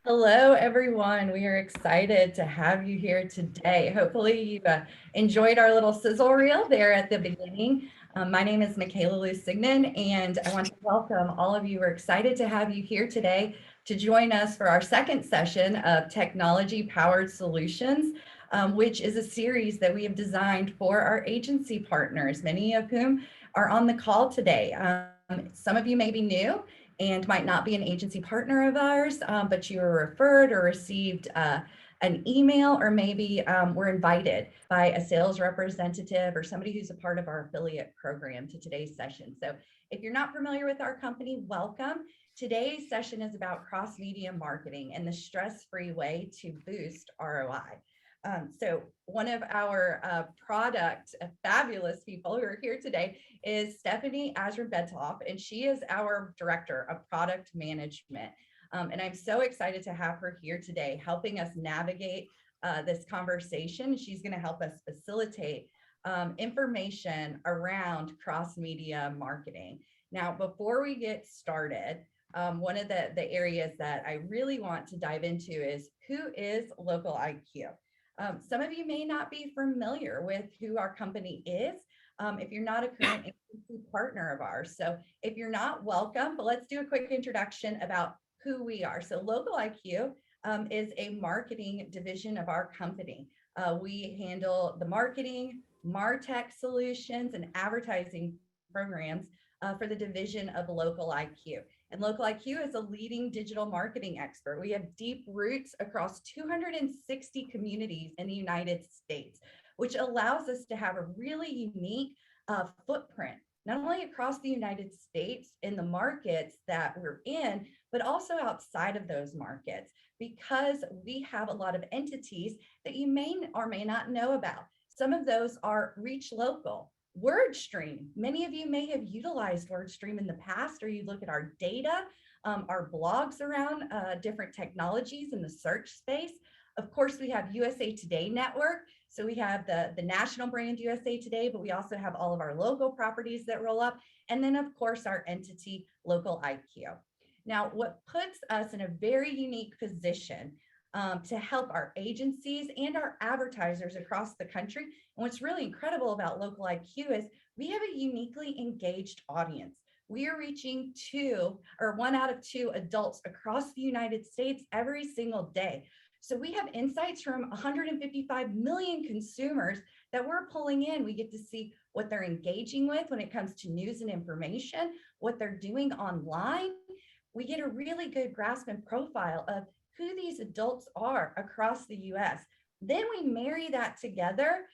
Hello, everyone. We are excited to have you here today. Hopefully you've enjoyed our little sizzle reel there at the beginning. My name is Michaela Lusignan, and I want to welcome all of you. We're excited to have you here today to join us for our second session of Technology Powered Solutions, which is a series that we have designed for our agency partners, many of whom are on the call today. Some of you may be new and might not be an agency partner of ours, but you were referred or received an email, or maybe were invited by a sales representative or somebody who's a part of our affiliate program to today's session. So if you're not familiar with our company, welcome. Today's session is about cross-media marketing and the stress-free way to boost ROI. So one of our fabulous people who are here today is Stephanie Azra-Betoff, and she is our Director of Product Management. And I'm so excited to have her here today, helping us navigate this conversation. She's going to help us facilitate information around cross-media marketing. Now, before we get started, one of the areas that I really want to dive into is, who is Local IQ? Some of you may not be familiar with who our company is if you're not a current agency partner of ours. So if you're not, welcome, but let's do a quick introduction about who we are. So Local IQ is a marketing division of our company. We handle the marketing, MarTech solutions, and advertising programs for the division of Local IQ. And Local IQ is a leading digital marketing expert. We have deep roots across 260 communities in the United States, which allows us to have a really unique footprint, not only across the United States in the markets that we're in, but also outside of those markets, because we have a lot of entities that you may or may not know about. Some of those are Reach Local, WordStream. Many of you may have utilized WordStream in the past, or you look at our data, our blogs around different technologies in the search space. Of course, we have USA Today Network. So we have the national brand USA Today, but we also have all of our local properties that roll up. And then, of course, our entity, Local IQ. Now, what puts us in a very unique position to help our agencies and our advertisers across the country. And what's really incredible about Local IQ is we have a uniquely engaged audience. We are reaching 1 out of 2 adults across the United States every single day. So we have insights from 155 million consumers that we're pulling in. We get to see what they're engaging with when it comes to news and information, what they're doing online. We get a really good grasp and profile of who these adults are across the US. Then we marry that together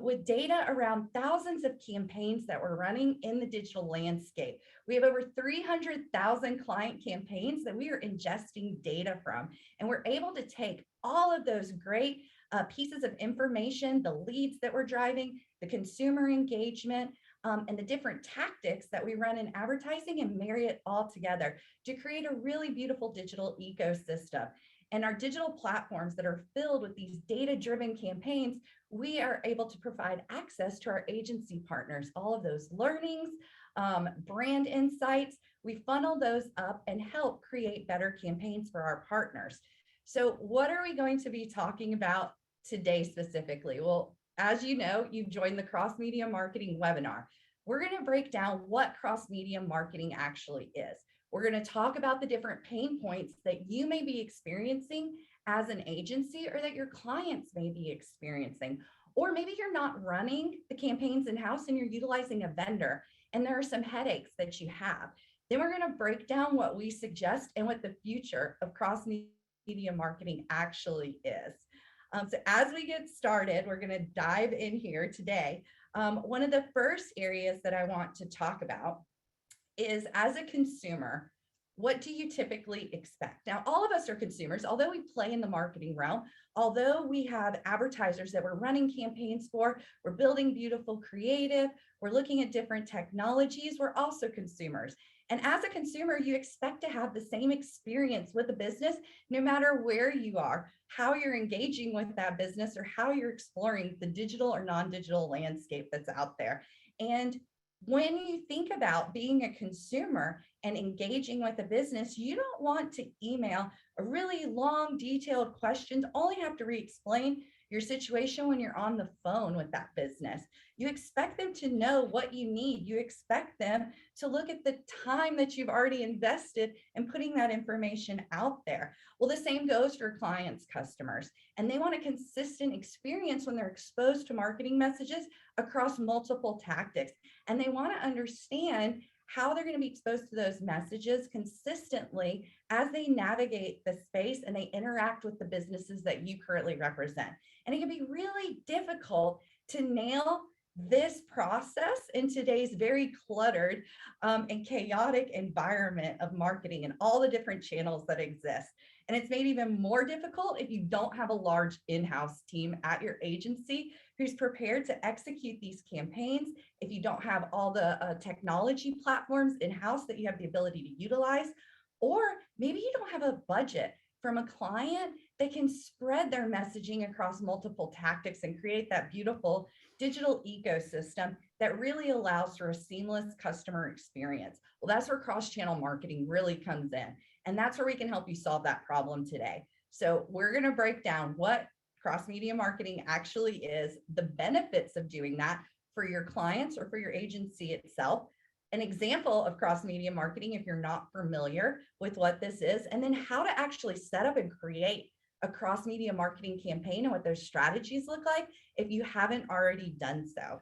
with data around thousands of campaigns that we're running in the digital landscape. We have over 300,000 client campaigns that we are ingesting data from, and we're able to take all of those great pieces of information, the leads that we're driving, the consumer engagement, and the different tactics that we run in advertising, and marry it all together to create a really beautiful digital ecosystem. And our digital platforms that are filled with these data-driven campaigns, we are able to provide access to our agency partners, all of those learnings, brand insights. We funnel those up and help create better campaigns for our partners. So what are we going to be talking about today specifically? Well, as you know, you've joined the cross-media marketing webinar. We're going to break down what cross-media marketing actually is. We're going to talk about the different pain points that you may be experiencing as an agency, or that your clients may be experiencing. Or maybe you're not running the campaigns in-house and you're utilizing a vendor, and there are some headaches that you have. Then we're going to break down what we suggest and what the future of cross-media marketing actually is. So as we get started, we're going to dive in here today. One of the first areas that I want to talk about is, as a consumer, what do you typically expect? Now, all of us are consumers, although we play in the marketing realm, although we have advertisers that we're running campaigns for, we're building beautiful creative, we're looking at different technologies, we're also consumers. And as a consumer, you expect to have the same experience with a business, no matter where you are, how you're engaging with that business, or how you're exploring the digital or non-digital landscape that's out there. And when you think about being a consumer and engaging with a business, you don't want to email a really long, detailed question, only have to re-explain your situation when you're on the phone with that business. You expect them to know what you need. You expect them to look at the time that you've already invested in putting that information out there. Well, the same goes for clients, customers, and they want a consistent experience when they're exposed to marketing messages across multiple tactics. And they want to understand how they're going to be exposed to those messages consistently as they navigate the space and they interact with the businesses that you currently represent. And it can be really difficult to nail this process in today's very cluttered and chaotic environment of marketing and all the different channels that exist. And it's made even more difficult if you don't have a large in-house team at your agency who's prepared to execute these campaigns, if you don't have all the technology platforms in-house that you have the ability to utilize, or maybe you don't have a budget from a client that can spread their messaging across multiple tactics and create that beautiful digital ecosystem that really allows for a seamless customer experience. Well, that's where cross-channel marketing really comes in. And that's where we can help you solve that problem today. So we're going to break down what cross-media marketing actually is, the benefits of doing that for your clients or for your agency itself, an example of cross-media marketing if you're not familiar with what this is, and then how to actually set up and create a cross-media marketing campaign and what those strategies look like if you haven't already done so.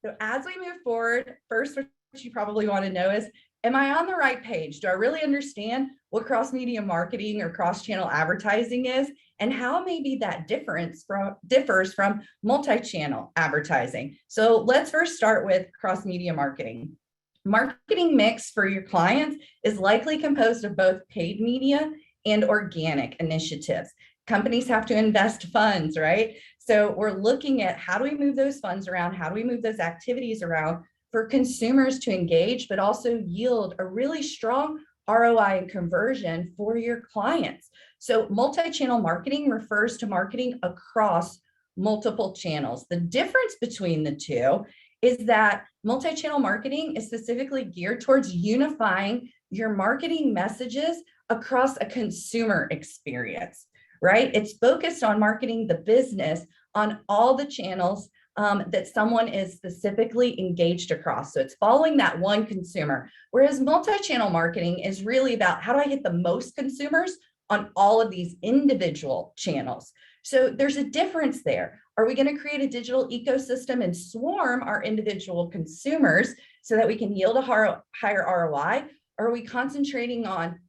So as we move forward, first, what you probably want to know is, am I on the right page? Do I really understand what cross-media marketing or cross-channel advertising is, and how maybe that differs from multi-channel advertising? So let's first start with cross-media marketing. Marketing mix for your clients is likely composed of both paid media and organic initiatives. Companies have to invest funds, right? So we're looking at how do we move those funds around? How do we move those activities around for consumers to engage, but also yield a really strong ROI and conversion for your clients? So multi-channel marketing refers to marketing across multiple channels. The difference between the two is that multi-channel marketing is specifically geared towards unifying your marketing messages across a consumer experience, right? It's focused on marketing the business on all the channels that someone is specifically engaged across. So it's following that one consumer, whereas multi-channel marketing is really about how do I hit the most consumers on all of these individual channels. So there's a difference there. Are we going to create a digital ecosystem and swarm our individual consumers so that we can yield a higher ROI? Or are we concentrating on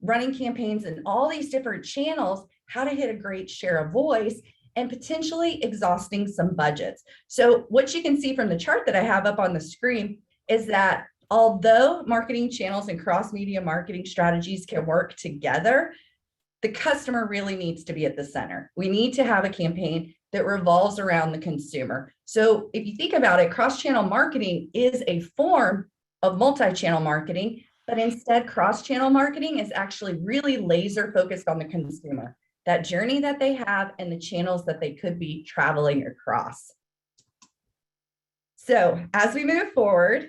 running campaigns in all these different channels, how to hit a great share of voice, and potentially exhausting some budgets? So what you can see from the chart that I have up on the screen is that although marketing channels and cross-media marketing strategies can work together, the customer really needs to be at the center. We need to have a campaign that revolves around the consumer. So if you think about it, cross-channel marketing is a form of multi-channel marketing, but instead cross-channel marketing is actually really laser focused on the consumer, that journey that they have and the channels that they could be traveling across. So as we move forward,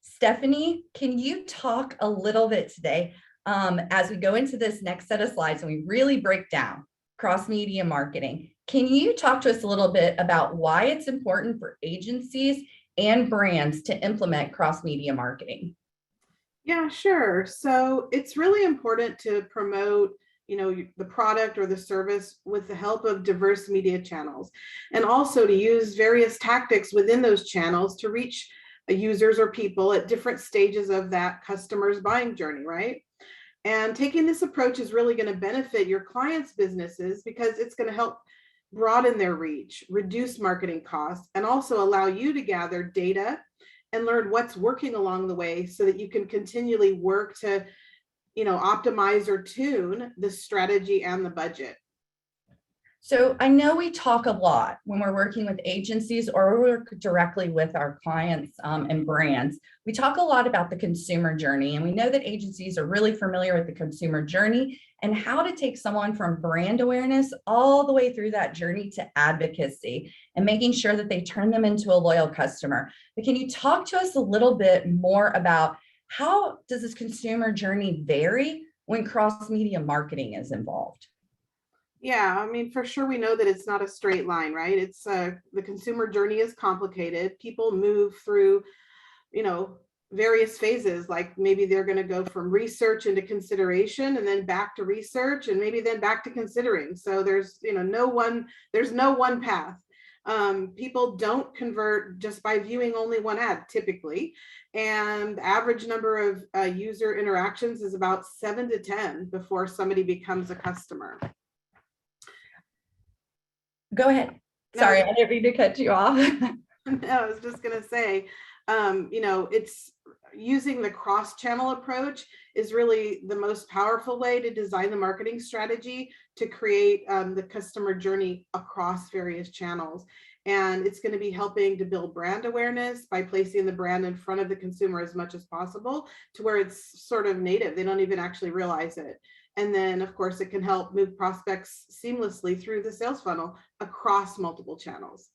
Stephanie, can you talk a little bit today as we go into this next set of slides and we really break down cross-media marketing? Can you talk to us a little bit about why it's important for agencies and brands to implement cross-media marketing? Yeah, sure. So it's really important to promote, the product or the service with the help of diverse media channels, and also to use various tactics within those channels to reach users or people at different stages of that customer's buying journey, right? And taking this approach is really going to benefit your clients' businesses because it's going to help broaden their reach, reduce marketing costs, and also allow you to gather data and learn what's working along the way so that you can continually work to, optimize or tune the strategy and the budget. So I know we talk a lot when we're working with agencies or we work directly with our clients and brands. We talk a lot about the consumer journey, and we know that agencies are really familiar with the consumer journey and how to take someone from brand awareness all the way through that journey to advocacy and making sure that they turn them into a loyal customer. But can you talk to us a little bit more about how does this consumer journey vary when cross-media marketing is involved? Yeah, I mean, for sure, we know that it's not a straight line, right? It's the consumer journey is complicated. People move through, you know, various phases. Like maybe they're going to go from research into consideration, and then back to research, and maybe then back to considering. So there's, there's no one path. People don't convert just by viewing only one ad typically, and the average number of user interactions is about 7 to 10 before somebody becomes a customer. Go ahead. No, Sorry, I didn't mean to cut you off. no, I was just going to say, it's using the cross-channel approach is really the most powerful way to design the marketing strategy to create the customer journey across various channels. And it's going to be helping to build brand awareness by placing the brand in front of the consumer as much as possible to where it's sort of native. They don't even actually realize it. And then, of course, it can help move prospects seamlessly through the sales funnel across multiple channels.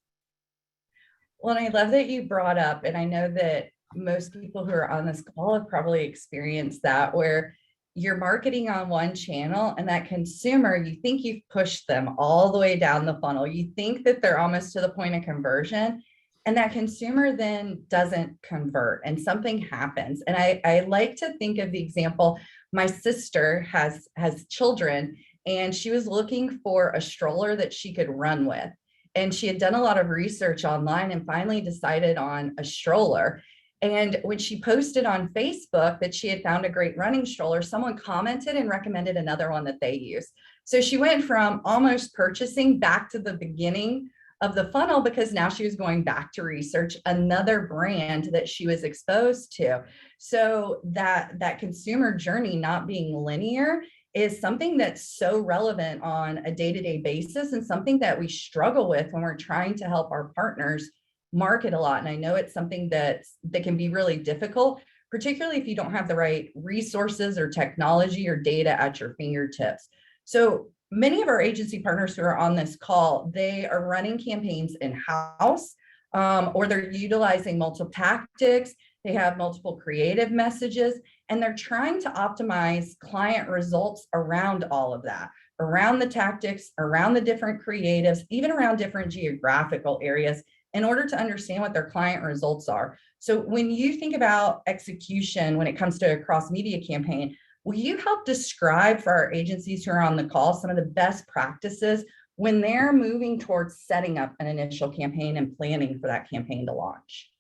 Well, and I love that you brought up, and I know that most people who are on this call have probably experienced that, where you're marketing on one channel and that consumer, you think you've pushed them all the way down the funnel. You think that they're almost to the point of conversion, and that consumer then doesn't convert and something happens. And I like to think of the example, my sister has children, and she was looking for a stroller that she could run with. And she had done a lot of research online and finally decided on a stroller. And when she posted on Facebook that she had found a great running stroller, someone commented and recommended another one that they use. So she went from almost purchasing back to the beginning of the funnel because now she was going back to research another brand that she was exposed to. So that consumer journey not being linear is something that's so relevant on a day-to-day basis and something that we struggle with when we're trying to help our partners market a lot. And I know it's something that can be really difficult, particularly if you don't have the right resources or technology or data at your fingertips. So many of our agency partners who are on this call, they are running campaigns in-house, or they're utilizing multiple tactics. They have multiple creative messages, and they're trying to optimize client results around all of that, around the tactics, around the different creatives, even around different geographical areas in order to understand what their client results are. So when you think about execution, when it comes to a cross-media campaign, will you help describe for our agencies who are on the call some of the best practices when they're moving towards setting up an initial campaign and planning for that campaign to launch?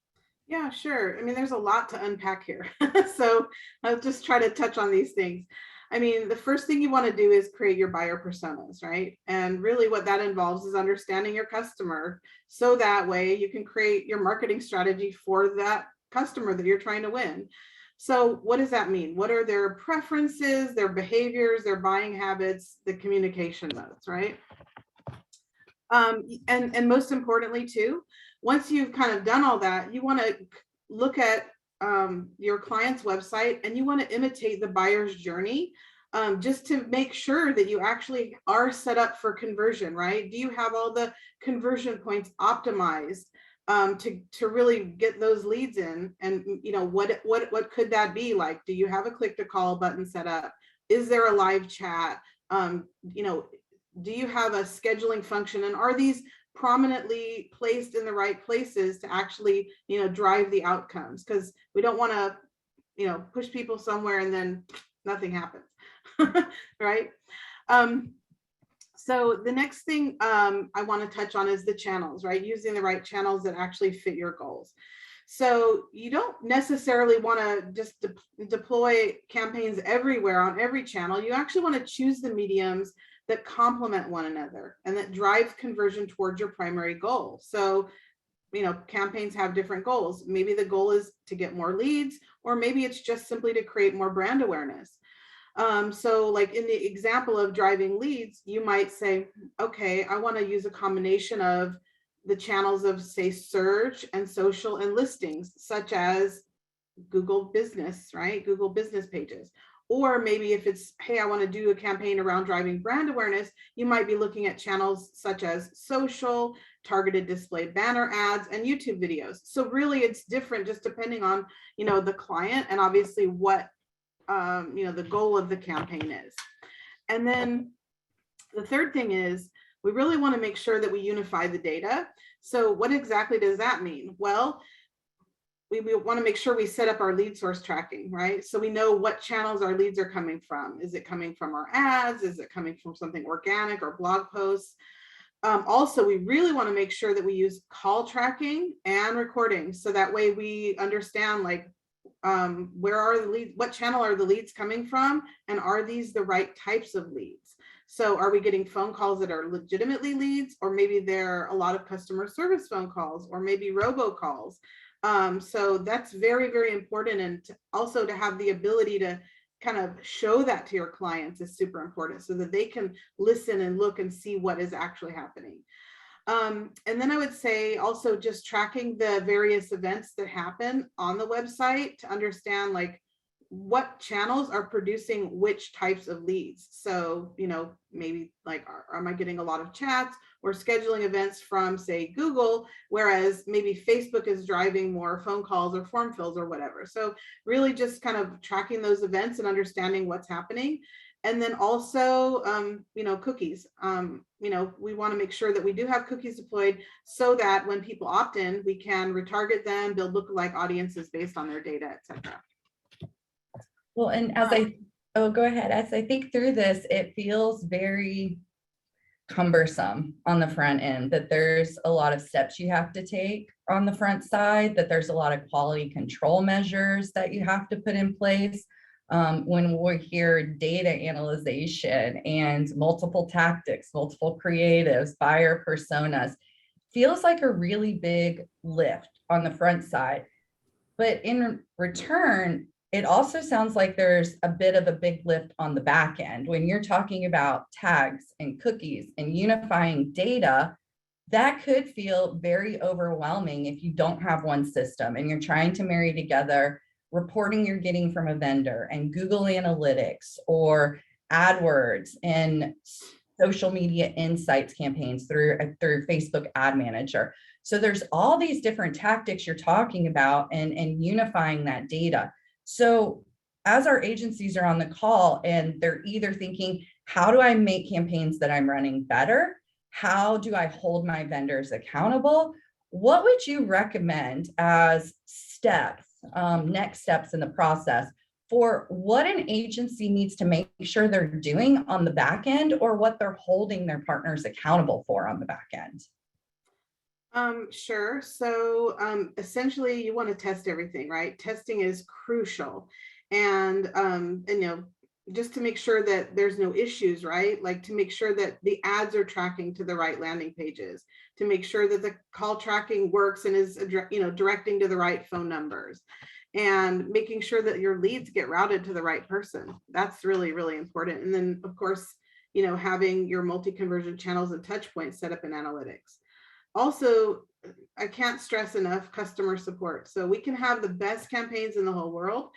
Yeah, sure. I mean, there's a lot to unpack here. So I'll just try to touch on these things. I mean, the first thing you want to do is create your buyer personas, right? And really what that involves is understanding your customer. So that way you can create your marketing strategy for that customer that you're trying to win. So what does that mean? What are their preferences, their behaviors, their buying habits, the communication modes, right? And most importantly too, once you've kind of done all that, you want to look at your client's website and you want to imitate the buyer's journey, just to make sure that you actually are set up for conversion, right? Do you have all the conversion points optimized to really get those leads in? And what could that be like? Do you have a click to call button set up? Is there a live chat? Do you have a scheduling function, and are these prominently placed in the right places to actually drive the outcomes? Because we don't want to push people somewhere and then nothing happens. Right. So the next thing I want to touch on is the channels, right? Using the right channels that actually fit your goals. So you don't necessarily want to just deploy campaigns everywhere on every channel. You actually want to choose the mediums that complement one another and that drive conversion towards your primary goal. So, campaigns have different goals. Maybe the goal is to get more leads, or maybe it's just simply to create more brand awareness. So like in the example of driving leads, you might say, okay, I want to use a combination of the channels of, say, search and social and listings, such as Google Business, right? Google Business pages. Or maybe if it's, hey, I want to do a campaign around driving brand awareness, you might be looking at channels such as social, targeted display banner ads, and YouTube videos. So really it's different just depending on, the client and obviously what, the goal of the campaign is. And then the third thing is we really want to make sure that we unify the data. So what exactly does that mean? Well, we want to make sure we set up our lead source tracking, right? So we know what channels our leads are coming from. Is it coming from our ads? Is it coming from something organic or blog posts? Also, we really want to make sure that we use call tracking and recording. So that way we understand like where are the leads, what channel are the leads coming from? And are these the right types of leads? So are we getting phone calls that are legitimately leads, or maybe they're a lot of customer service phone calls, or maybe robocalls? So that's very, very important. And also to have the ability to kind of show that to your clients is super important so that they can listen and look and see what is actually happening. And then I would say also just tracking the various events that happen on the website to understand like what channels are producing which types of leads. So, maybe like, am I getting a lot of chats or scheduling events from, say, Google, whereas maybe Facebook is driving more phone calls or form fills or whatever. So really just kind of tracking those events and understanding what's happening. And then also, cookies. We want to make sure that we do have cookies deployed so that when people opt in, we can retarget them, build lookalike audiences based on their data, et cetera. Well, and go ahead. As I think through this, it feels very cumbersome on the front end, that there's a lot of steps you have to take on the front side, that there's a lot of quality control measures that you have to put in place. When we hear data analyzation and multiple tactics, multiple creatives, buyer personas, feels like a really big lift on the front side. But in return, it also sounds like there's a bit of a big lift on the back end. When you're talking about tags and cookies and unifying data, that could feel very overwhelming if you don't have one system and you're trying to marry together reporting you're getting from a vendor and Google Analytics or AdWords and social media insights campaigns through Facebook Ad Manager. So there's all these different tactics you're talking about and unifying that data. So as our agencies are on the call and they're either thinking, how do I make campaigns that I'm running better? How do I hold my vendors accountable? What would you recommend as steps, next steps in the process for what an agency needs to make sure they're doing on the back end, or what they're holding their partners accountable for on the back end? Sure. So essentially you want to test everything, right? Testing is crucial. And just to make sure that there's no issues, right? Like to make sure that the ads are tracking to the right landing pages, to make sure that the call tracking works and is, directing to the right phone numbers, and making sure that your leads get routed to the right person. That's really, really important. And then of course, having your multi-conversion channels and touch points set up in analytics. Also, I can't stress enough customer support. So we can have the best campaigns in the whole world,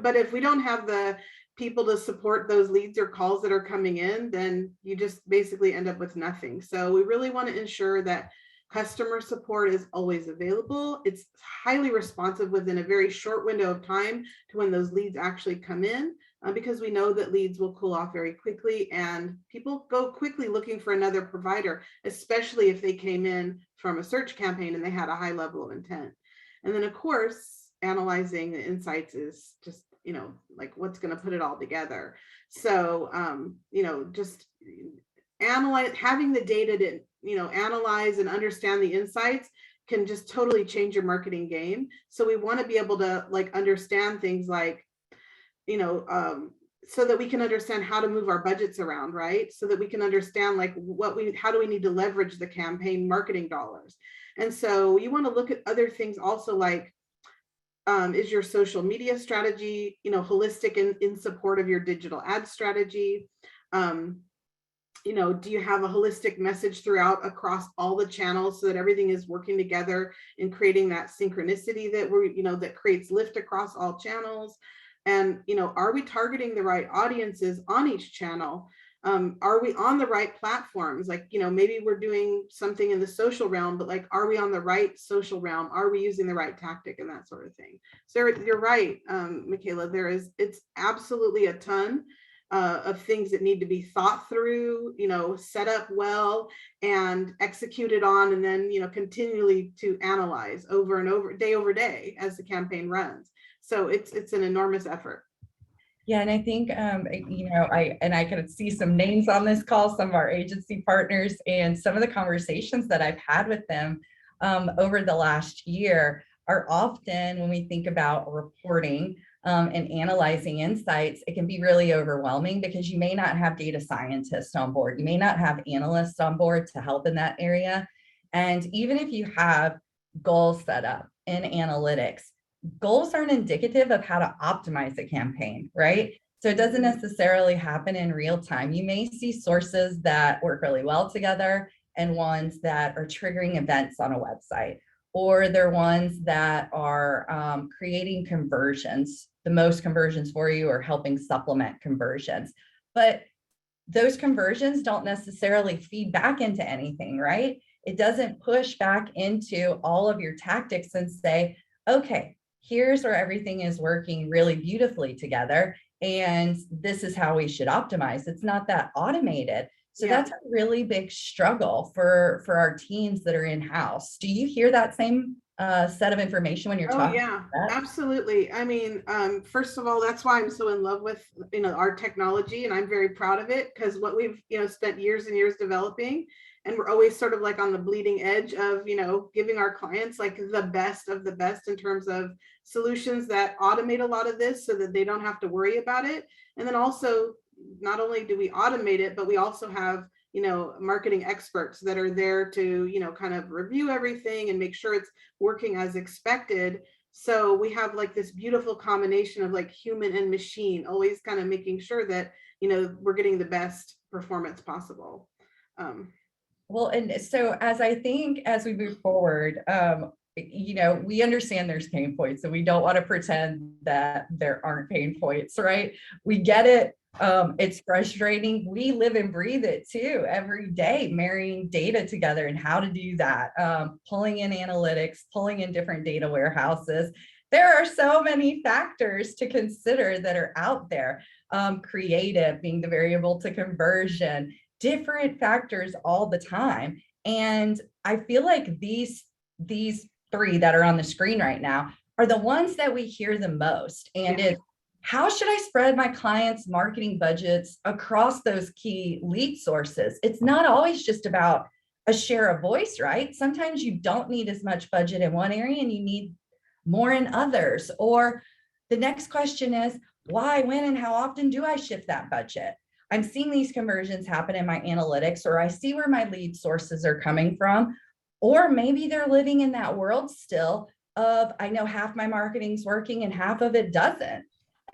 but if we don't have the people to support those leads or calls that are coming in, then you just basically end up with nothing. So we really want to ensure that customer support is always available. It's highly responsive within a very short window of time to when those leads actually come in, because we know that leads will cool off very quickly and people go quickly looking for another provider, especially if they came in from a search campaign and they had a high level of intent. And then of course, analyzing the insights is just, like what's going to put it all together. So, just analyze, having the data to, analyze and understand the insights can just totally change your marketing game. So we want to be able to like understand things like, so that we can understand how to move our budgets around, right? So that we can understand like how do we need to leverage the campaign marketing dollars. And so you want to look at other things also, like Is your social media strategy, holistic and in support of your digital ad strategy? Um, do you have a holistic message throughout across all the channels so that everything is working together and creating that synchronicity that creates lift across all channels? And, are we targeting the right audiences on each channel? Are we on the right platforms? Like, maybe we're doing something in the social realm, but like, are we on the right social realm? Are we using the right tactic and that sort of thing? So you're right, Michaela, it's absolutely a ton of things that need to be thought through, set up well and executed on, and then, continually to analyze over and over day as the campaign runs. So it's an enormous effort. Yeah, and I think I can see some names on this call, some of our agency partners, and some of the conversations that I've had with them over the last year are often when we think about reporting and analyzing insights, it can be really overwhelming because you may not have data scientists on board, you may not have analysts on board to help in that area, and even if you have goals set up in analytics, goals aren't indicative of how to optimize a campaign, right? So it doesn't necessarily happen in real time. You may see sources that work really well together and ones that are triggering events on a website, or they're ones that are creating conversions, the most conversions for you, or helping supplement conversions. But those conversions don't necessarily feed back into anything, right? It doesn't push back into all of your tactics and say, okay, here's where everything is working really beautifully together, and this is how we should optimize. It's not that automated. So Yeah. that's a really big struggle for our teams that are in-house. Do you hear that same set of information when you're Oh talking yeah, about that? absolutely. I mean, first of all, that's why I'm so in love with, our technology, and I'm very proud of it, because what we've, spent years and years developing, and we're always sort of like on the bleeding edge of, giving our clients like the best of the best in terms of solutions that automate a lot of this so that they don't have to worry about it. And then also, not only do we automate it, but we also have, marketing experts that are there to, kind of review everything and make sure it's working as expected. So we have like this beautiful combination of like human and machine, always kind of making sure that, we're getting the best performance possible. Well, and so as we move forward, we understand there's pain points, and we don't want to pretend that there aren't pain points, right? We get it. It's frustrating. We live and breathe it too every day, marrying data together and how to do that, pulling in analytics, pulling in different data warehouses. There are so many factors to consider that are out there. Creative being the variable to conversion, different factors all the time. And I feel like these three that are on the screen right now are the ones that we hear the most. And Yeah. it's how should I spread my clients' marketing budgets across those key lead sources? It's not always just about a share of voice, right? Sometimes you don't need as much budget in one area and you need more in others. Or the next question is, why, when, and how often do I shift that budget? I'm seeing these conversions happen in my analytics, or I see where my lead sources are coming from, or maybe they're living in that world still of, I know half my marketing's working and half of it doesn't.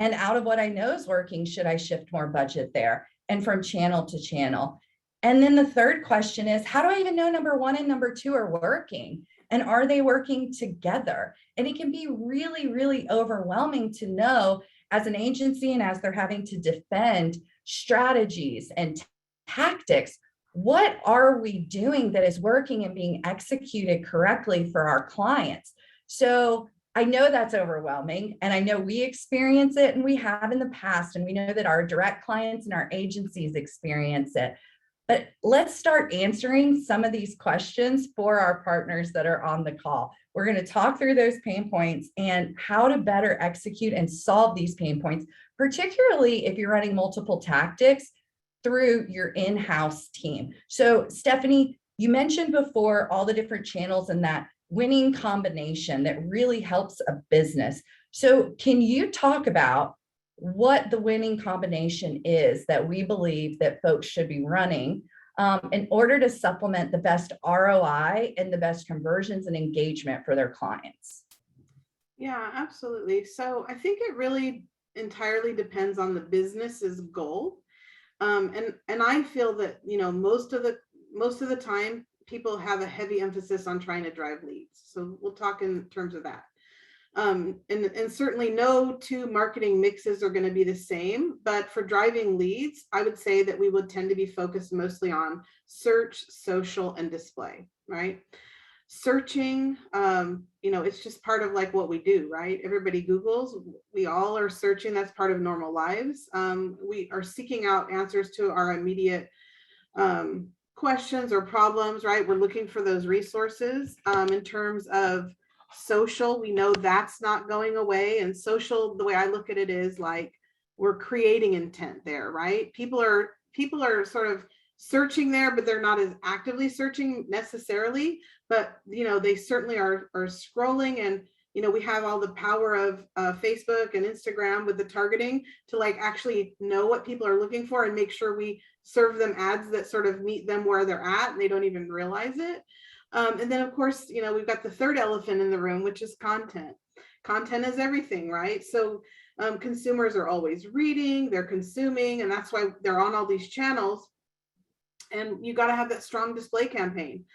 And out of what I know is working, should I shift more budget there? And from channel to channel. And then the third question is, how do I even know number one and number two are working? And are they working together? And it can be really, really overwhelming to know as an agency, and as they're having to defend strategies and tactics, what are we doing that is working and being executed correctly for our clients? So I know that's overwhelming, and I know we experience it, and we have in the past, and we know that our direct clients and our agencies experience it. But let's start answering some of these questions for our partners that are on the call. We're going to talk through those pain points and how to better execute and solve these pain points, particularly if you're running multiple tactics through your in-house team. So, Stephanie, you mentioned before all the different channels and that winning combination that really helps a business. So, can you talk about what the winning combination is that we believe that folks should be running in order to supplement the best ROI and the best conversions and engagement for their clients? Yeah, absolutely. So I think it really entirely depends on the business's goal. And I feel that, most of the time people have a heavy emphasis on trying to drive leads. So we'll talk in terms of that. And certainly no two marketing mixes are going to be the same, but for driving leads, I would say that we would tend to be focused mostly on search, social, and display, right? Searching, it's just part of like what we do, right? Everybody Googles, we all are searching. That's part of normal lives. We are seeking out answers to our immediate questions or problems, right? We're looking for those resources. In terms of social, we know that's not going away. And social, the way I look at it is like we're creating intent there, right? People are sort of searching there, but they're not as actively searching necessarily. But they certainly are scrolling, and we have all the power of Facebook and Instagram with the targeting to like actually know what people are looking for and make sure we serve them ads that sort of meet them where they're at and they don't even realize it. And then of course, we've got the third elephant in the room, which is content. Content is everything, right? So consumers are always reading, they're consuming, and that's why they're on all these channels. And you got to have that strong display campaign,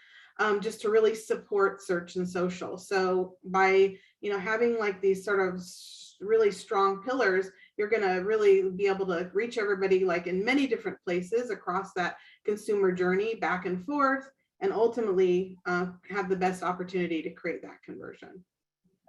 just to really support search and social. So by having like these sort of really strong pillars, you're going to really be able to reach everybody like in many different places across that consumer journey, back and forth, and ultimately have the best opportunity to create that conversion.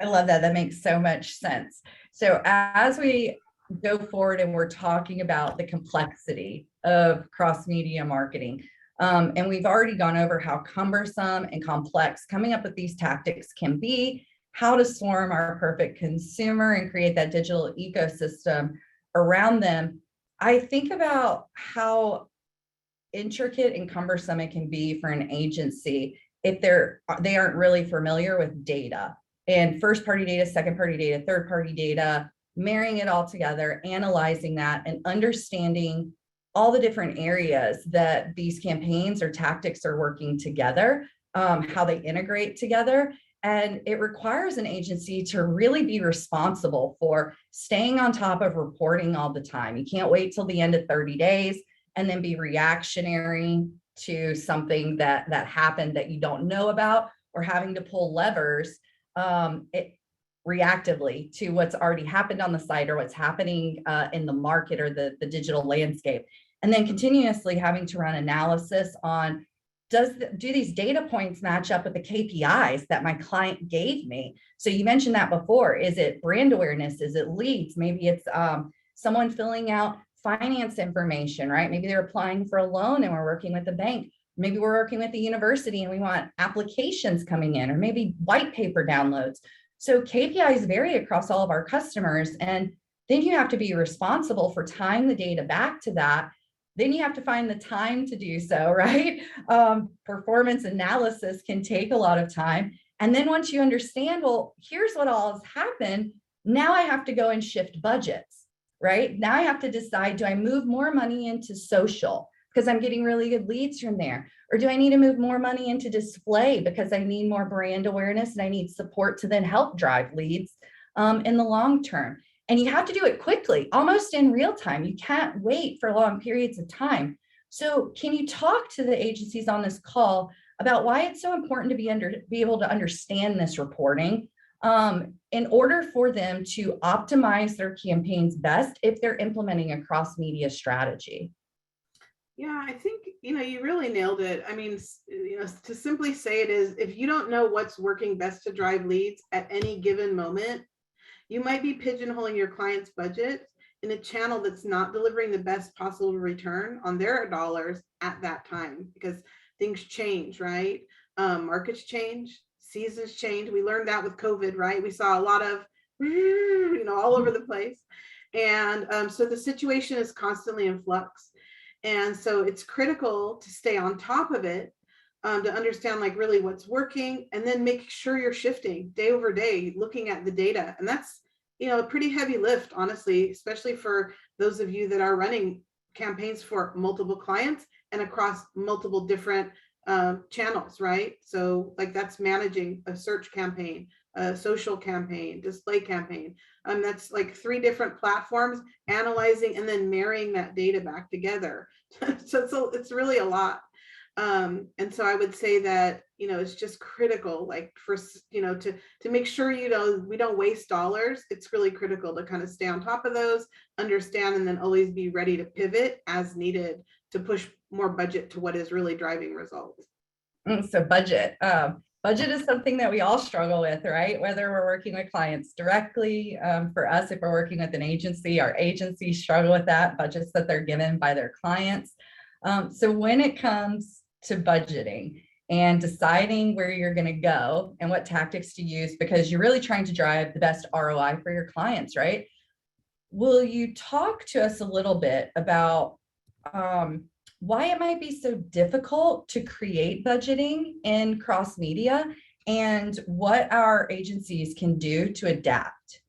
I love that. That makes so much sense. So as we go forward and we're talking about the complexity of cross media marketing, and we've already gone over how cumbersome and complex coming up with these tactics can be, how to swarm our perfect consumer and create that digital ecosystem around them. I think about how intricate and cumbersome it can be for an agency if they aren't really familiar with data and first party data, second party data, third party data, marrying it all together, analyzing that, and understanding all the different areas that these campaigns or tactics are working together, how they integrate together. And it requires an agency to really be responsible for staying on top of reporting all the time. You can't wait till the end of 30 days and then be reactionary to something that happened that you don't know about, or having to pull levers reactively to what's already happened on the site or what's happening in the market or the digital landscape. And then continuously having to run analysis on do these data points match up with the KPIs that my client gave me? So you mentioned that before. Is it brand awareness? Is it leads? Maybe it's someone filling out finance information, right? Maybe they're applying for a loan and we're working with the bank. Maybe we're working with the university and we want applications coming in, or maybe white paper downloads. So KPIs vary across all of our customers. And then you have to be responsible for tying the data back to that. Then you have to find the time to do so, right? Performance analysis can take a lot of time. And then once you understand, well, here's what all has happened, now I have to go and shift budgets, right? Now I have to decide, do I move more money into social because I'm getting really good leads from there? Or do I need to move more money into display because I need more brand awareness and I need support to then help drive leads in the long term? And you have to do it quickly, almost in real time. You can't wait for long periods of time. So can you talk to the agencies on this call about why it's so important to be able to understand this reporting in order for them to optimize their campaigns best if they're implementing a cross media strategy? Yeah, I think, you really nailed it. I mean, to simply say it is, if you don't know what's working best to drive leads at any given moment, you might be pigeonholing your client's budget in a channel that's not delivering the best possible return on their dollars at that time, because things change, right? Markets change, seasons change. We learned that with COVID, right? We saw a lot of, all over the place. And so the situation is constantly in flux. And so it's critical to stay on top of it, to understand like really what's working, and then make sure you're shifting day over day, looking at the data. And that's, a pretty heavy lift, honestly, especially for those of you that are running campaigns for multiple clients and across multiple different channels, right? So like that's managing a search campaign, a social campaign, display campaign. That's like 3 different platforms, analyzing and then marrying that data back together. So it's really a lot. And so I would say that, it's just critical, like for, to make sure, we don't waste dollars. It's really critical to kind of stay on top of those, understand, and then always be ready to pivot as needed to push more budget to what is really driving results. So budget. Budget is something that we all struggle with, right? Whether we're working with clients directly, for us, if we're working with an agency, our agencies struggle with that, budgets that they're given by their clients. So when it comes to budgeting and deciding where you're going to go and what tactics to use, because you're really trying to drive the best ROI for your clients, right? Will you talk to us a little bit about why it might be so difficult to create budgeting in cross media and what our agencies can do to adapt?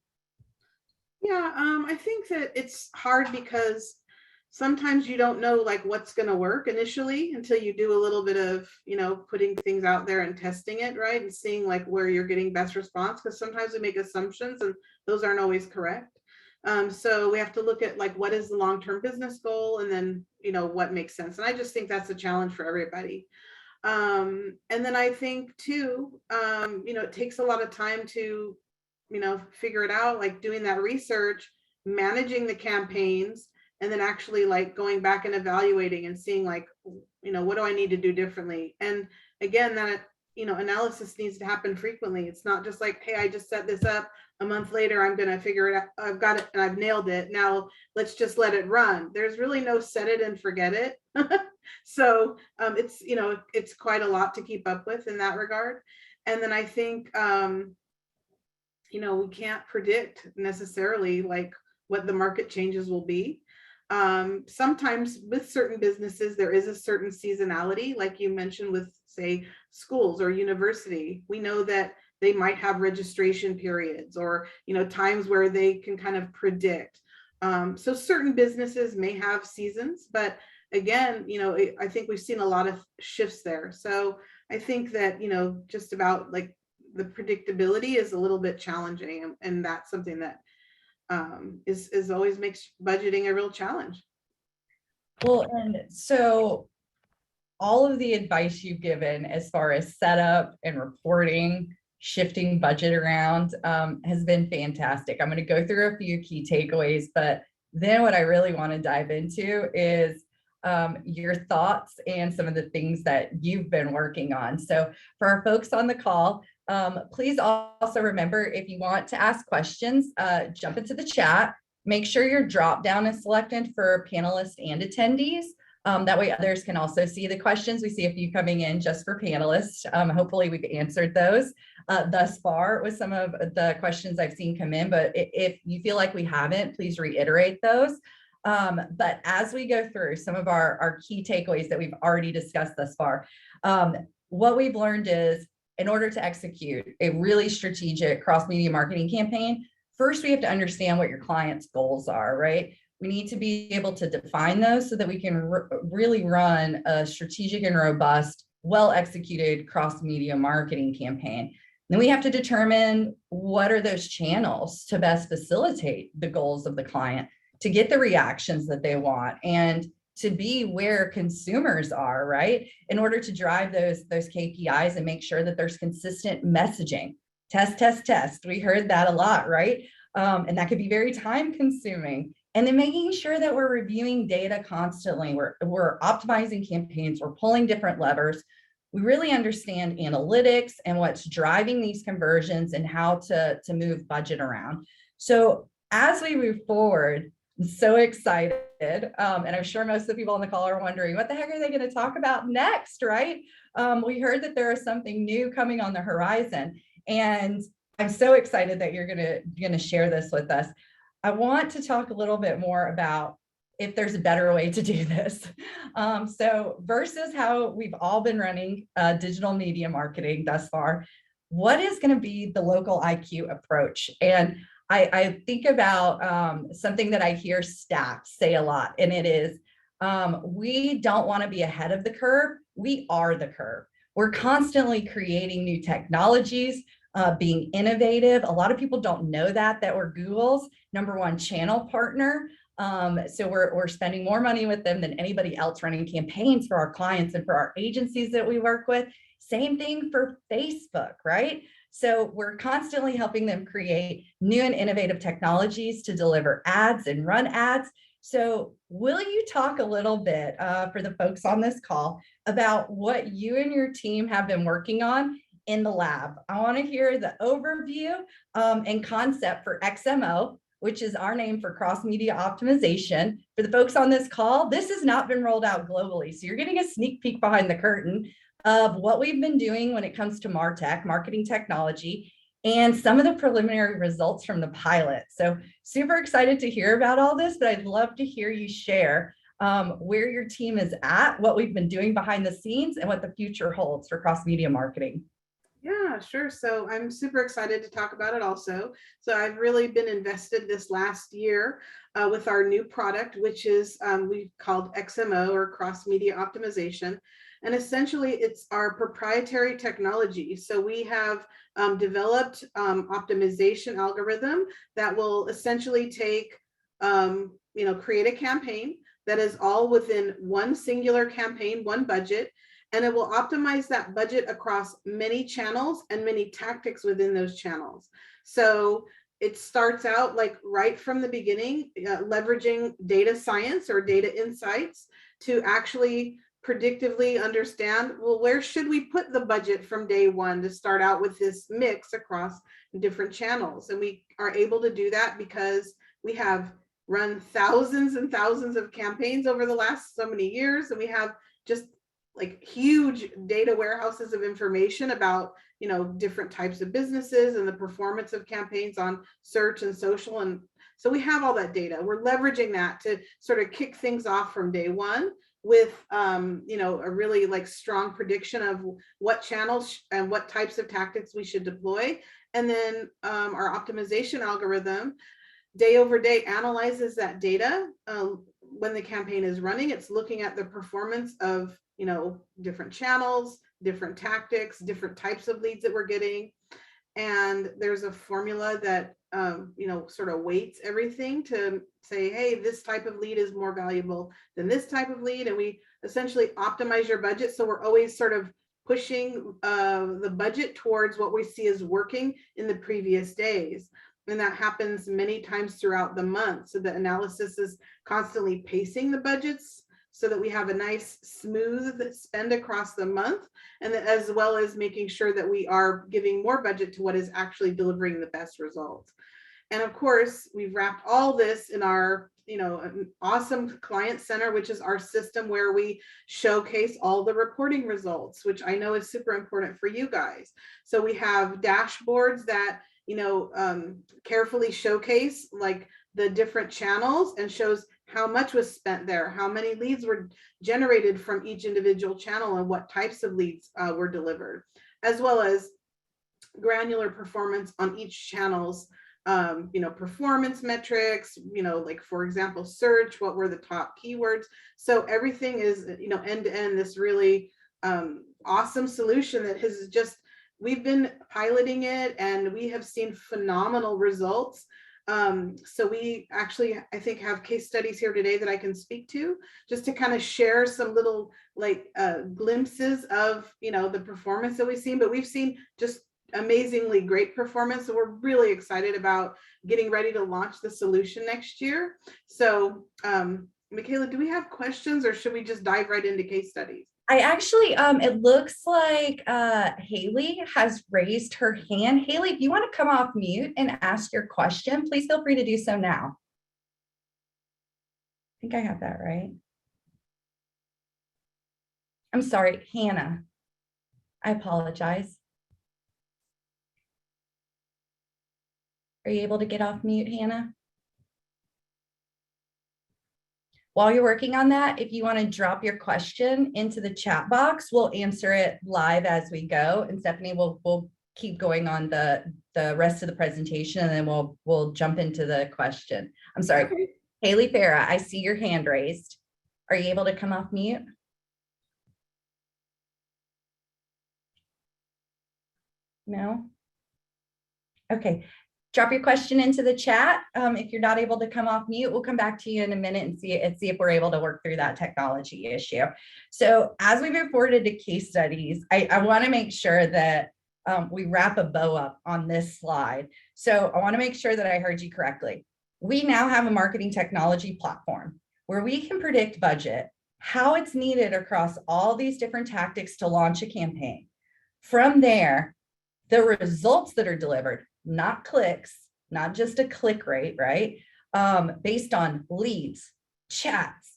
Yeah, I think that it's hard because sometimes you don't know like what's going to work initially until you do a little bit of, putting things out there and testing it, right? And seeing like where you're getting best response, because sometimes we make assumptions and those aren't always correct. So we have to look at like what is the long-term business goal, and then, what makes sense. And I just think that's a challenge for everybody. And then I think too, it takes a lot of time to, figure it out, like doing that research, managing the campaigns, and then actually like going back and evaluating and seeing like, what do I need to do differently? And again, that, analysis needs to happen frequently. It's not just like, hey, I just set this up, a month later, I'm going to figure it out. I've got it and I've nailed it. Now let's just let it run. There's really no set it and forget it. So it's, it's quite a lot to keep up with in that regard. And then I think, we can't predict necessarily like what the market changes will be. Sometimes with certain businesses, there is a certain seasonality, like you mentioned with, say, schools or university. We know that they might have registration periods or, times where they can kind of predict. So certain businesses may have seasons, but again, I think we've seen a lot of shifts there. So I think that, just about like the predictability is a little bit challenging, and that's something that is always makes budgeting a real challenge. Well, and so all of the advice you've given as far as setup and reporting, shifting budget around, has been fantastic. I'm going to go through a few key takeaways, but then what I really want to dive into is your thoughts and some of the things that you've been working on. So for our folks on the call, please also remember, if you want to ask questions, jump into the chat. Make sure your drop down is selected for panelists and attendees. That way others can also see the questions. We see a few coming in just for panelists. Hopefully we've answered those thus far with some of the questions I've seen come in, but if you feel like we haven't, please reiterate those. But as we go through some of our key takeaways that we've already discussed thus far, what we've learned is, in order to execute a really strategic cross-media marketing campaign, first we have to understand what your client's goals are, right? We need to be able to define those so that we can really run a strategic and robust, well-executed cross-media marketing campaign. Then we have to determine what are those channels to best facilitate the goals of the client, to get the reactions that they want, and to be where consumers are, right? In order to drive those KPIs and make sure that there's consistent messaging. Test, test, test. We heard that a lot, right? And that could be very time consuming. And then making sure that we're reviewing data constantly. We're optimizing campaigns. We're pulling different levers. We really understand analytics and what's driving these conversions and how to move budget around. So as we move forward, I'm so excited. And I'm sure most of the people on the call are wondering, what the heck are they going to talk about next, right? We heard that there is something new coming on the horizon. And I'm so excited that you're going to share this with us. I want to talk a little bit more about if there's a better way to do this. So versus how we've all been running digital media marketing thus far, what is going to be the local IQ approach? And I think about something that I hear staff say a lot, and it is, we don't want to be ahead of the curve. We are the curve. We're constantly creating new technologies. being innovative. A lot of people don't know that we're Google's #1 channel partner. So we're spending more money with them than anybody else running campaigns for our clients and for our agencies that we work with. Same thing for Facebook, right? So we're constantly helping them create new and innovative technologies to deliver ads and run ads. So will you talk a little bit for the folks on this call about what you and your team have been working on in the lab? I want to hear the overview and concept for XMO, which is our name for cross media optimization. For the folks on this call, this has not been rolled out globally. So you're getting a sneak peek behind the curtain of what we've been doing when it comes to MarTech, marketing technology, and some of the preliminary results from the pilot. So super excited to hear about all this, but I'd love to hear you share where your team is at, what we've been doing behind the scenes, and what the future holds for cross media marketing. Yeah, sure. So I'm super excited to talk about it also. So I've really been invested this last year with our new product, which is we've called XMO, or cross media optimization. And essentially it's our proprietary technology. So we have developed optimization algorithm that will essentially take, create a campaign that is all within one singular campaign, one budget, and it will optimize that budget across many channels and many tactics within those channels. So it starts out like right from the beginning, leveraging data science or data insights to actually predictively understand, well, where should we put the budget from day one to start out with this mix across different channels. And we are able to do that because we have run thousands and thousands of campaigns over the last so many years, and we have just like huge data warehouses of information about, different types of businesses and the performance of campaigns on search and social. And so we have all that data. We're leveraging that to sort of kick things off from day one with, a really like strong prediction of what channels and what types of tactics we should deploy. And then our optimization algorithm day over day analyzes that data. When the campaign is running, it's looking at the performance of, different channels, different tactics, different types of leads that we're getting. And there's a formula that, sort of weights everything to say, hey, this type of lead is more valuable than this type of lead. And we essentially optimize your budget. So we're always sort of pushing the budget towards what we see as working in the previous days. And that happens many times throughout the month. So the analysis is constantly pacing the budgets so that we have a nice smooth spend across the month, and as well as making sure that we are giving more budget to what is actually delivering the best results. And of course, we've wrapped all this in our, an awesome client center, which is our system where we showcase all the reporting results, which I know is super important for you guys. So we have dashboards that, carefully showcase like the different channels and shows how much was spent there, how many leads were generated from each individual channel, and what types of leads were delivered, as well as granular performance on each channel's performance metrics, like for example, search, what were the top keywords. So everything is, end to end, this really awesome solution that has just, we've been piloting it and we have seen phenomenal results. So we actually, I think, have case studies here today that I can speak to, just to kind of share some little like glimpses of, the performance that we've seen. But we've seen just amazingly great performance. So we're really excited about getting ready to launch the solution next year. So Michaela, do we have questions, or should we just dive right into case studies? I actually, it looks like Haley has raised her hand. Haley, if you want to come off mute and ask your question, please feel free to do so now. I think I have that right. I'm sorry, Hannah. I apologize. Are you able to get off mute, Hannah? While you're working on that, if you want to drop your question into the chat box, we'll answer it live as we go. And Stephanie will keep going on the rest of the presentation, and then we'll jump into the question. I'm sorry. Okay. Haley Farah, I see your hand raised. Are you able to come off mute? No? Okay. Drop your question into the chat. If you're not able to come off mute, we'll come back to you in a minute and see if we're able to work through that technology issue. So as we move forward into case studies, I want to make sure that we wrap a bow up on this slide. So I want to make sure that I heard you correctly. We now have a marketing technology platform where we can predict budget, how it's needed across all these different tactics to launch a campaign. From there, the results that are delivered, not clicks, not just a click rate, right? Based on leads, chats,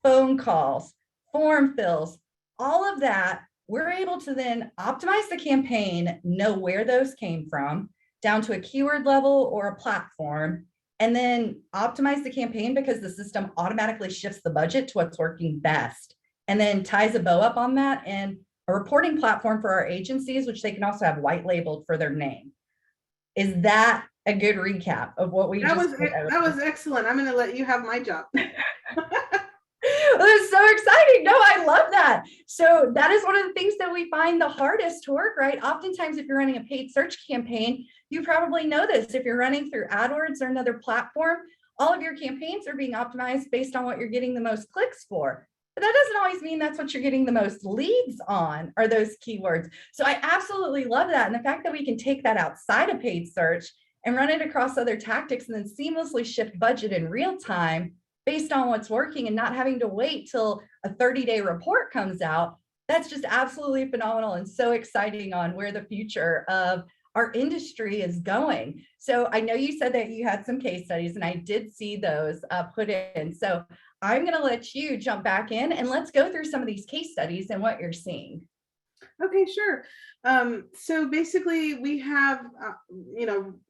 phone calls, form fills, all of that, we're able to then optimize the campaign, know where those came from, down to a keyword level or a platform, and then optimize the campaign because the system automatically shifts the budget to what's working best, and then ties a bow up on that and a reporting platform for our agencies, which they can also have white labeled for their name. Is that a good recap of what we That just was excellent. I'm going to let you have my job. That's so exciting. No, I love that. So that is one of the things that we find the hardest to work, right? Oftentimes, if you're running a paid search campaign, you probably know this. If you're running through AdWords or another platform, all of your campaigns are being optimized based on what you're getting the most clicks for. But that doesn't always mean that's what you're getting the most leads on, are those keywords. So I absolutely love that. And the fact that we can take that outside of paid search and run it across other tactics and then seamlessly shift budget in real time based on what's working and not having to wait till a 30-day report comes out, that's just absolutely phenomenal and so exciting on where the future of our industry is going. So I know you said that you had some case studies and I did see those put in. So I'm going to let you jump back in and let's go through some of these case studies and what you're seeing. Okay, sure. So basically we have,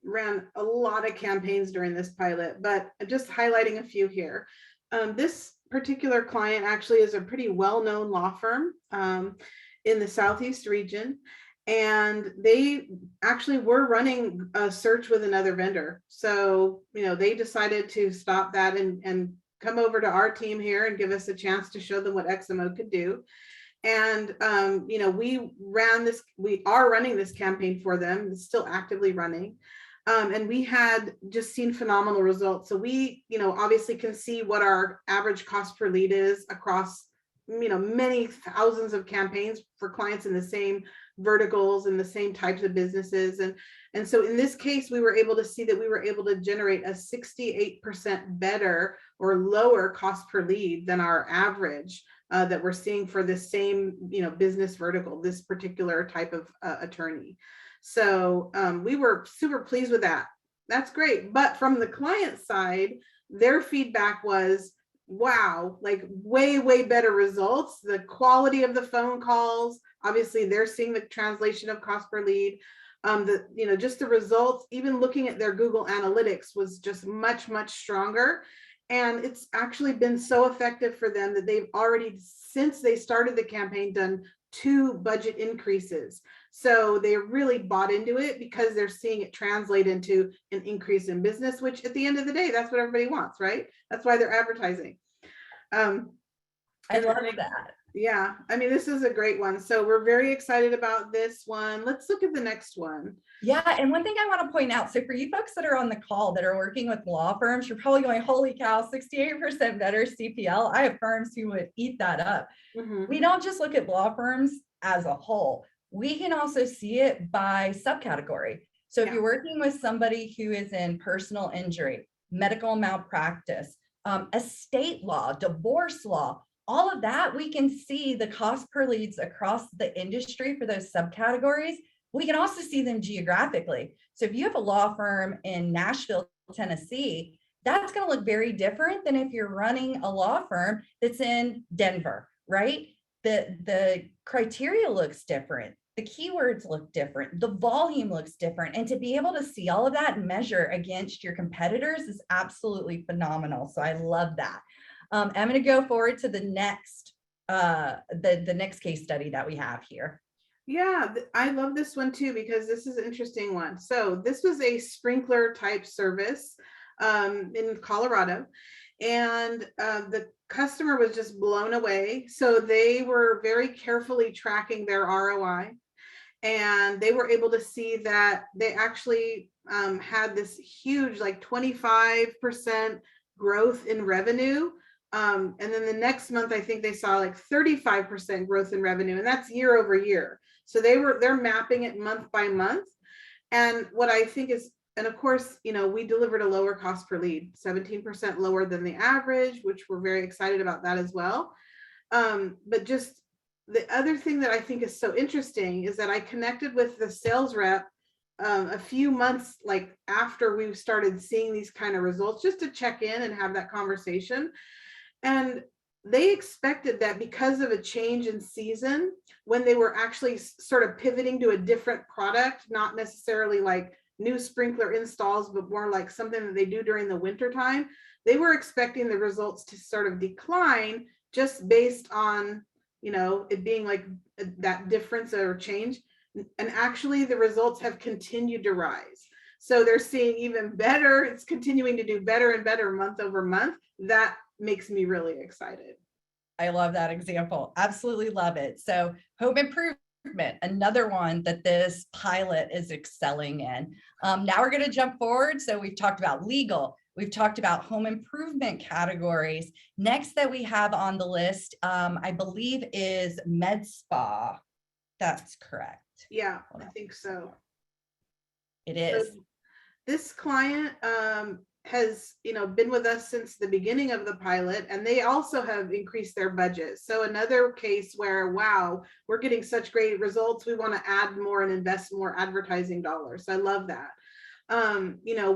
ran a lot of campaigns during this pilot, but just highlighting a few here. This particular client actually is a pretty well-known law firm in the Southeast region. And they actually were running a search with another vendor. So, they decided to stop that and come over to our team here and give us a chance to show them what XMO could do. And, we are running this campaign for them. It's still actively running. And we had just seen phenomenal results. So we, obviously can see what our average cost per lead is across, many thousands of campaigns for clients in the same verticals and the same types of businesses. And so in this case, we were able to see that we were able to generate a 68% better or lower cost per lead than our average that we're seeing for the same, business vertical, this particular type of attorney. So we were super pleased with that. That's great. But from the client side, their feedback was, wow, like way, way better results. The quality of the phone calls, obviously they're seeing the translation of cost per lead. Just the results, even looking at their Google Analytics was just much, much stronger. And it's actually been so effective for them that they've already, since they started the campaign, done 2 budget increases. So they really bought into it because they're seeing it translate into an increase in business, which at the end of the day, that's what everybody wants, right? That's why they're advertising. I love that. Yeah, I mean, this is a great one. So we're very excited about this one. Let's look at the next one. Yeah, and one thing I want to point out, so for you folks that are on the call that are working with law firms, you're probably going, holy cow, 68% better CPL. I have firms who would eat that up. Mm-hmm. We don't just look at law firms as a whole. We can also see it by subcategory. So if you're working with somebody who is in personal injury, medical malpractice, estate law, divorce law, all of that, we can see the cost per leads across the industry for those subcategories. We can also see them geographically. So if you have a law firm in Nashville, Tennessee, that's going to look very different than if you're running a law firm that's in Denver, right? The criteria looks different. The keywords look different. The volume looks different. And to be able to see all of that and measure against your competitors is absolutely phenomenal. So I love that. I'm going to go forward to the next case study that we have here. Yeah, I love this one too, because this is an interesting one. So this was a sprinkler type service in Colorado, and the customer was just blown away. So they were very carefully tracking their ROI. and they were able to see that they actually had this huge, like 25% growth in revenue. And then the next month, I think they saw like 35% growth in revenue, and that's year over year. So they're mapping it month by month. And what I think is, and of course, we delivered a lower cost per lead, 17% lower than the average, which we're very excited about that as well. But just the other thing that I think is so interesting is that I connected with the sales rep a few months like after we started seeing these kind of results, just to check in and have that conversation. And they expected that because of a change in season, when they were actually sort of pivoting to a different product, not necessarily like new sprinkler installs, but more like something that they do during the winter time, they were expecting the results to sort of decline just based on, it being like that difference or change. And actually the results have continued to rise. So they're seeing even better. It's continuing to do better and better month over month. That makes me really excited. I love that example. Absolutely love it. So home improvement, another one that this pilot is excelling in. Now we're going to jump forward. So we've talked about legal. We've talked about home improvement categories. Next that we have on the list, I believe is med spa. That's correct. Yeah, I think so. It is. So this client has been with us since the beginning of the pilot, and they also have increased their budget. So another case where, wow, we're getting such great results, we want to add more and invest more advertising dollars. So I love that.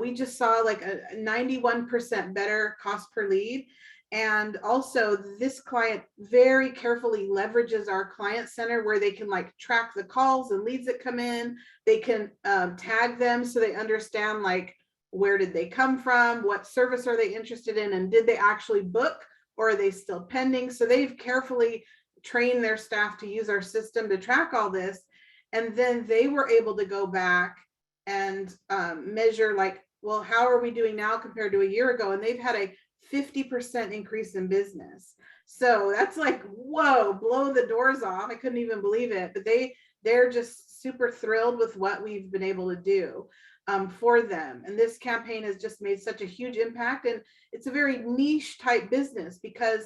We just saw like a 91% better cost per lead. And also this client very carefully leverages our client center, where they can like track the calls and leads that come in. They can tag them so they understand like, where did they come from? What service are they interested in? And did they actually book, or are they still pending? So they've carefully trained their staff to use our system to track all this. And then they were able to go back and measure like, well, how are we doing now compared to a year ago? And they've had a 50% increase in business. So that's like, whoa, blow the doors off. I couldn't even believe it. But they're just super thrilled with what we've been able to do for them. And this campaign has just made such a huge impact. And it's a very niche type business because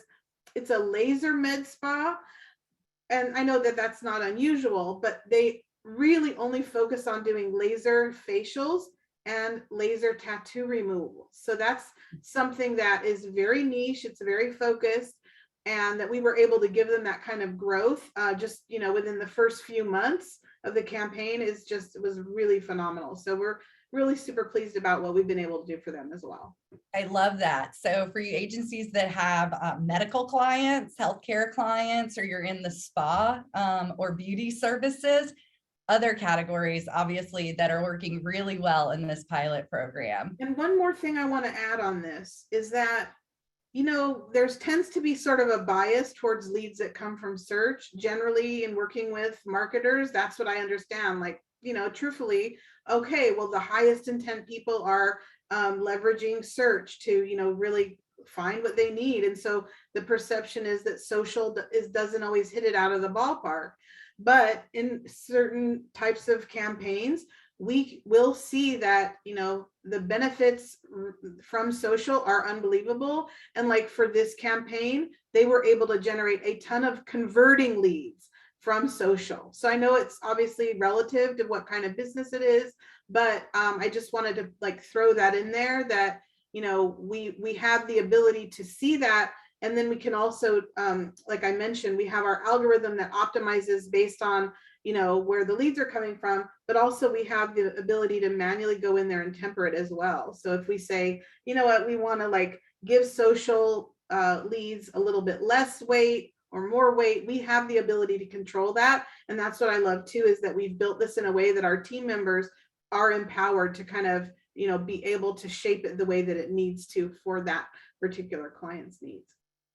it's a laser med spa. And I know that that's not unusual, but they really only focus on doing laser facials and laser tattoo removal. So that's something that is very niche. It's very focused, and that we were able to give them that kind of growth just, within the first few months of the campaign was really phenomenal. So we're really super pleased about what we've been able to do for them as well. I love that. So for you agencies that have medical clients, healthcare clients, or you're in the spa or beauty services, other categories, obviously, that are working really well in this pilot program. And one more thing I want to add on this is that, there's tends to be sort of a bias towards leads that come from search. Generally, in working with marketers, that's what I understand. Like, truthfully, okay, well, the highest intent people are leveraging search to, really find what they need. And so the perception is that social doesn't always hit it out of the ballpark. But in certain types of campaigns, we will see that, the benefits from social are unbelievable. And like for this campaign, they were able to generate a ton of converting leads from social. So I know it's obviously relative to what kind of business it is, but I just wanted to like throw that in there that, we have the ability to see that. And then we can also, like I mentioned, we have our algorithm that optimizes based on, where the leads are coming from, but also we have the ability to manually go in there and temper it as well. So if we say, you know what, we want to like give social leads a little bit less weight or more weight, we have the ability to control that. And that's what I love too, is that we've built this in a way that our team members are empowered to kind of, be able to shape it the way that it needs to for that particular client's needs.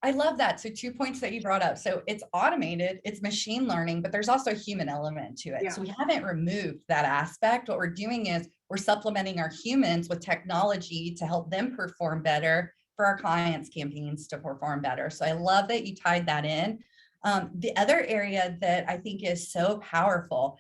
I love that. So 2 points that you brought up. So it's automated, it's machine learning, but there's also a human element to it. Yeah. So we haven't removed that aspect. What we're doing is we're supplementing our humans with technology to help them perform better, for our clients' campaigns to perform better. So I love that you tied that in. The other area that I think is so powerful,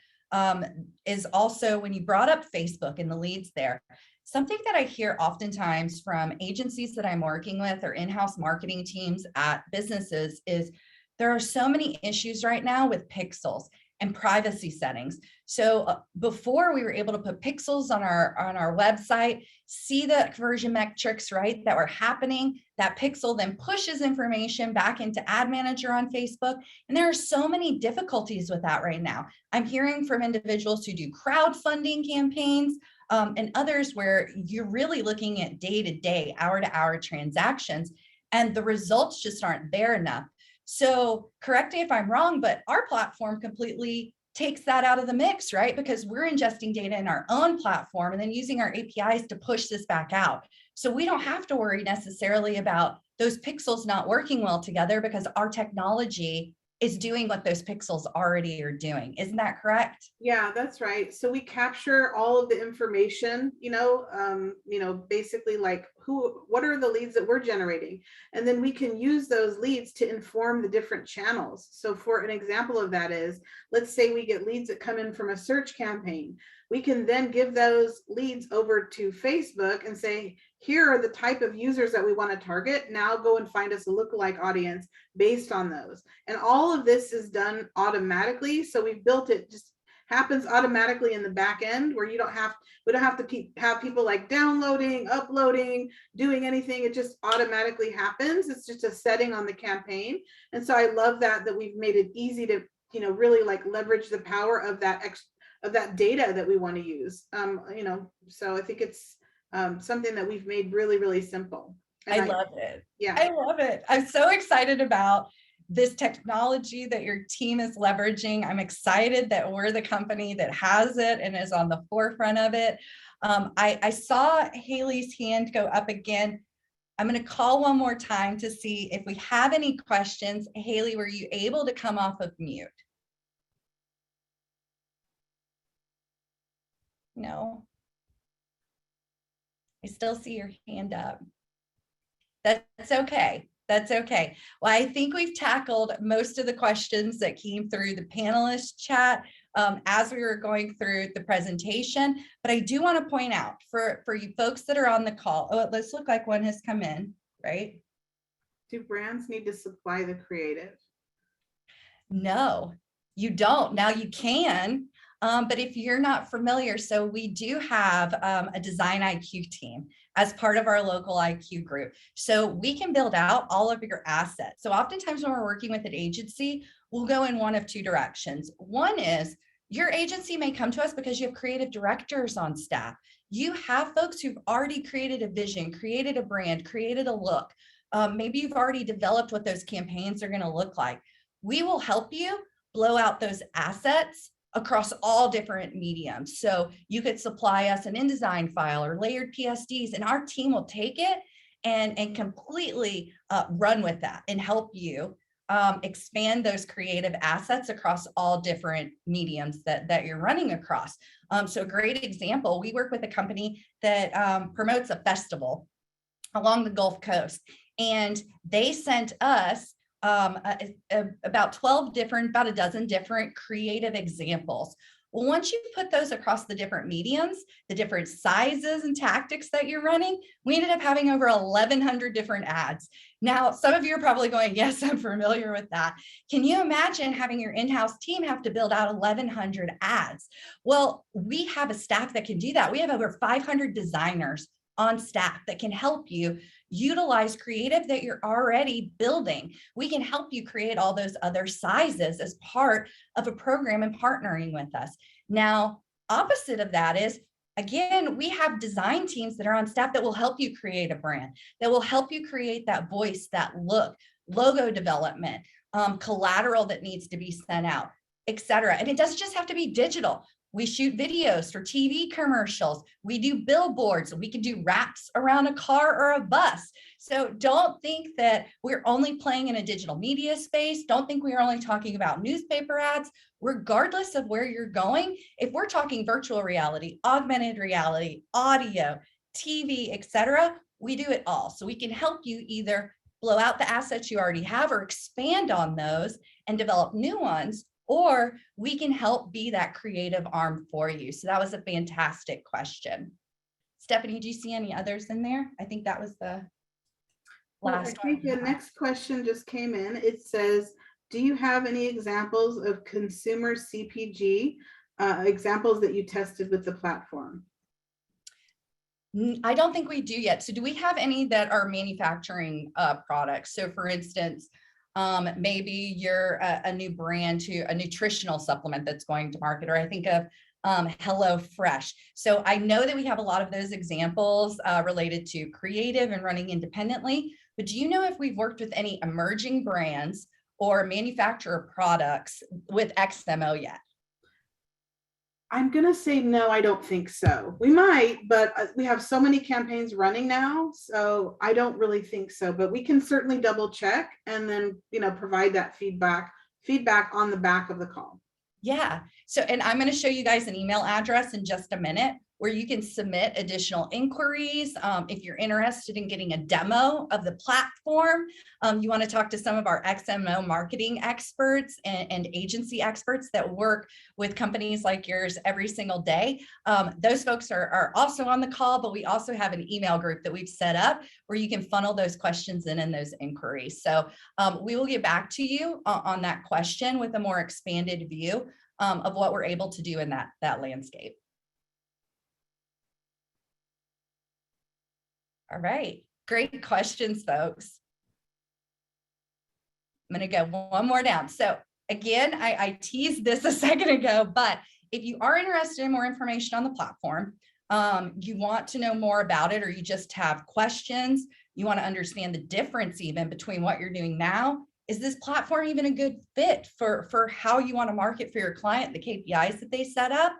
is also when you brought up Facebook and the leads there. Something that I hear oftentimes from agencies that I'm working with or in-house marketing teams at businesses is there are so many issues right now with pixels and privacy settings. So before we were able to put pixels on our website, see the conversion metrics, right, that were happening. That pixel then pushes information back into Ad Manager on Facebook. And there are so many difficulties with that right now. I'm hearing from individuals who do crowdfunding campaigns and others where you're really looking at day-to-day, hour-to-hour transactions, and the results just aren't there enough. So correct me if I'm wrong, but our platform completely takes that out of the mix, right? Because we're ingesting data in our own platform and then using our APIs to push this back out. So we don't have to worry necessarily about those pixels not working well together because our technology is doing what those pixels already are doing. Isn't that correct? Yeah, that's right. So we capture all of the information, basically like what are the leads that we're generating? And then we can use those leads to inform the different channels. So for an example of that is, let's say we get leads that come in from a search campaign. We can then give those leads over to Facebook and say, here are the type of users that we want to target. Now go and find us a lookalike audience based on those. And all of this is done automatically. So we've built it, just happens automatically in the back end where we don't have to have people like downloading, uploading, doing anything. It just automatically happens. It's just a setting on the campaign. And so I love that we've made it easy to, really like leverage the power of that data that we want to use. So I think it's something that we've made really, really simple. And I love it. Yeah. I love it. I'm so excited about this technology that your team is leveraging. I'm excited that we're the company that has it and is on the forefront of it. I saw Haley's hand go up again. I'm going to call one more time to see if we have any questions. Haley, were you able to come off of mute? No. I still see your hand up. That's okay. That's okay. Well, I think we've tackled most of the questions that came through the panelist chat as we were going through the presentation. But I do want to point out for you folks that are on the call, oh, it does look like one has come in, right? Do brands need to supply the creative? No, you don't. Now you can. But if you're not familiar, so we do have a design IQ team as part of our local IQ group. So we can build out all of your assets. So oftentimes when we're working with an agency, we'll go in one of two directions. One is your agency may come to us because you have creative directors on staff. You have folks who've already created a vision, created a brand, created a look. Maybe you've already developed what those campaigns are going to look like. We will help you blow out those assets across all different mediums. So you could supply us an InDesign file or layered PSDs, and our team will take it and completely run with that and help you expand those creative assets across all different mediums that you're running across. So a great example, we work with a company that promotes a festival along the Gulf Coast, and they sent us about a dozen different creative examples. Well, once you put those across the different mediums, the different sizes and tactics that you're running, we ended up having over 1,100 different ads. Now, some of you are probably going, yes, I'm familiar with that. Can you imagine having your in-house team have to build out 1,100 ads? Well, we have a staff that can do that. We have over 500 designers on staff that can help you utilize creative that you're already building. We can help you create all those other sizes as part of a program and partnering with us. Now, opposite of that is, again, we have design teams that are on staff that will help you create a brand, that will help you create that voice, that look, logo development, collateral that needs to be sent out, etc. And it doesn't just have to be digital. We shoot videos for TV commercials. We do billboards. We can do wraps around a car or a bus. So don't think that we're only playing in a digital media space. Don't think we're only talking about newspaper ads. Regardless of where you're going, if we're talking virtual reality, augmented reality, audio, TV, etc., we do it all. So we can help you either blow out the assets you already have or expand on those and develop new ones, or we can help be that creative arm for you. So that was a fantastic question. Stephanie, do you see any others in there? I think that was the Well, I last think the one. next question just came in. It says, do you have any examples of consumer CPG examples that you tested with the platform? I don't think we do yet. So do we have any that are manufacturing products? So for instance, maybe you're a new brand to a nutritional supplement that's going to market, or I think of Hello Fresh. So I know that we have a lot of those examples related to creative and running independently, but do you know if we've worked with any emerging brands or manufacturer products with XMO yet? I'm going to say no, I don't think so. We might, but we have so many campaigns running now, so I don't really think so, but we can certainly double check and then, provide that feedback on the back of the call. Yeah. So, and I'm going to show you guys an email address in just a minute where you can submit additional inquiries. If you're interested in getting a demo of the platform, you want to talk to some of our XMO marketing experts and agency experts that work with companies like yours every single day. Those folks are also on the call, but we also have an email group that we've set up where you can funnel those questions in and those inquiries. So we will get back to you on that question with a more expanded view of what we're able to do in that landscape. All right, great questions, folks. I'm going to go one more down. So again, I teased this a second ago, but if you are interested in more information on the platform, you want to know more about it, or you just have questions, you want to understand the difference even between what you're doing now. Is this platform even a good fit for how you want to market for your client, the KPIs that they set up?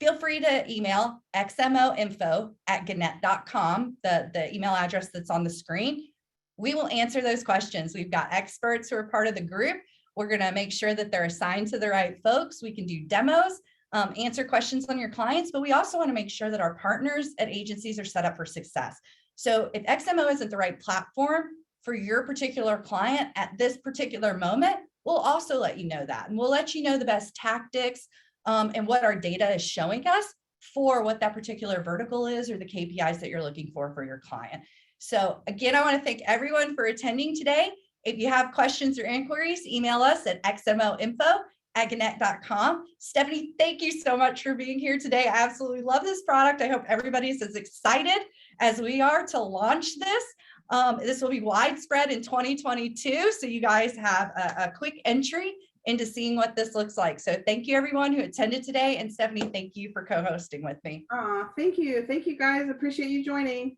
Feel free to email xmoinfo@gannett.com, the email address that's on the screen. We will answer those questions. We've got experts who are part of the group. We're going to make sure that they're assigned to the right folks. We can do demos, answer questions on your clients, but we also want to make sure that our partners at agencies are set up for success. So if XMO isn't the right platform for your particular client at this particular moment, we'll also let you know that. And we'll let you know the best tactics and what our data is showing us for what that particular vertical is or the KPIs that you're looking for your client. So again, I want to thank everyone for attending today. If you have questions or inquiries, email us at xmoinfo@gannett.com. Stephanie, thank you so much for being here today. I absolutely love this product. I hope everybody's as excited as we are to launch this. This will be widespread in 2022. So you guys have a quick entry into seeing what this looks like. So thank you everyone who attended today. And Stephanie, thank you for co-hosting with me. Thank you. Thank you guys. Appreciate you joining.